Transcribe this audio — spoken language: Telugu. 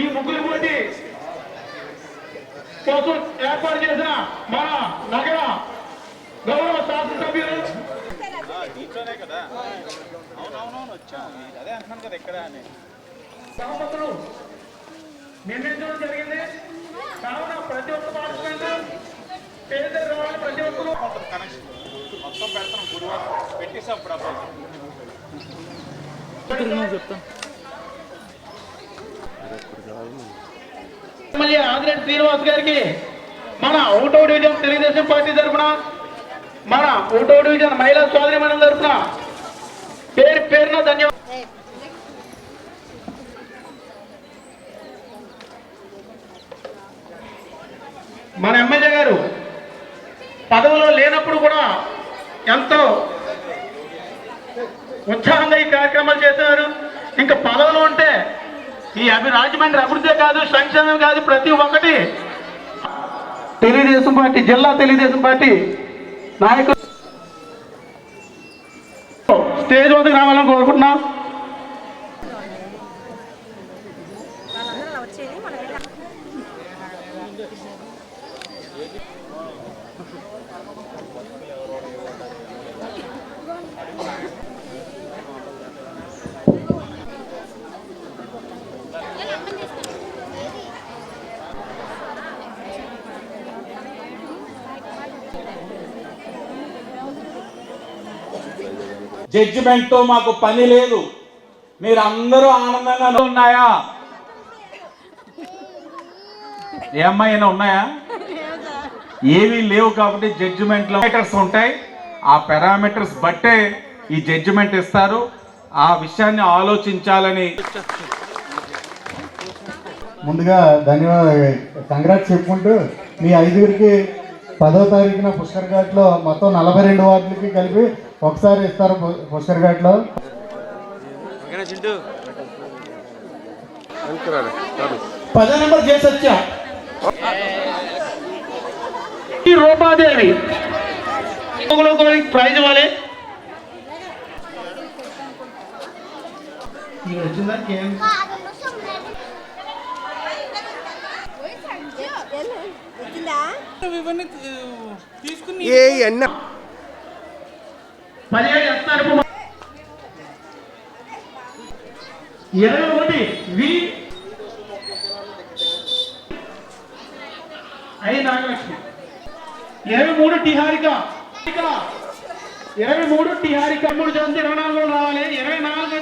ఈ ముగ్గురు పోటీ కోసం ఏర్పాటు చేసిన మన నగర గౌరవ శాసనసభ్యులు సభపతులు నిర్ణయించడం జరిగింది. కావున ప్రతి ఒక్క పార్టిసిపెంట్ పేరు రావాలి. ప్రతి ఒక్కరు కనెక్షన్ మొత్తం పెడతాం. గురువారం పెట్టేసాం. చెప్తాం. ఎమ్మెల్యే ఆదిరెడ్డి శ్రీనివాస్ గారికి మన ఒకటో డివిజన్ తెలుగుదేశం పార్టీ తరఫున, మన ఒకటో డివిజన్ మహిళా సోదరి మండలి తరఫున పేరు పేరున ధన్యవాదాలు. మన ఎమ్మెల్యే గారు పదవిలో లేనప్పుడు కూడా ఎంతో ఉత్సాహంగా ఈ కార్యక్రమాలు చేశారు. ఇంకా పదవిలో ఉంటే ఈ రాజమండ్రి అభివృద్ధి కాదు, సంక్షేమం కాదు, ప్రతి ఒక్కటి తెలుగుదేశం పార్టీ జిల్లా తెలుగుదేశం పార్టీ నాయకులు స్టేజ్ వద్దకు రావాలని కోరుకుంటున్నాం. జడ్జిమెంట్ తో మాకు పని లేదు. మీరు అందరూ ఆనందంగా ఉన్నాయా? ఏ అమ్మాయినా ఉన్నాయా? ఏమీ లేవు. కాబట్టి జడ్జిమెంట్ లో పారామీటర్స్ ఉంటాయి. ఆ పారామీటర్స్ బట్టే ఈ జడ్జిమెంట్ ఇస్తారు. ఆ విషయాన్ని ఆలోచించాలని ముందుగా కంగ్రాట్స్ చెప్పుకుంటూ మీ ఐదుగురికి 10వ తారీఖున పుష్కర్ ఘాట్లో మొత్తం 42 వార్డులకి కలిపి ఒకసారి ఇస్తారు. పుష్కర్ ఘాట్లో 10 నెంబర్ చేసి వచ్చా రూపాదేవి ప్రైజ్ ఇవ్వాలి. వచ్చిందా తీసుకుని 17 చేస్తారు. 21 వి ఐ నాగలక్ష్మి, 23 టిహారిక, 23 టిహారిక, 3 24 రావాలి. 24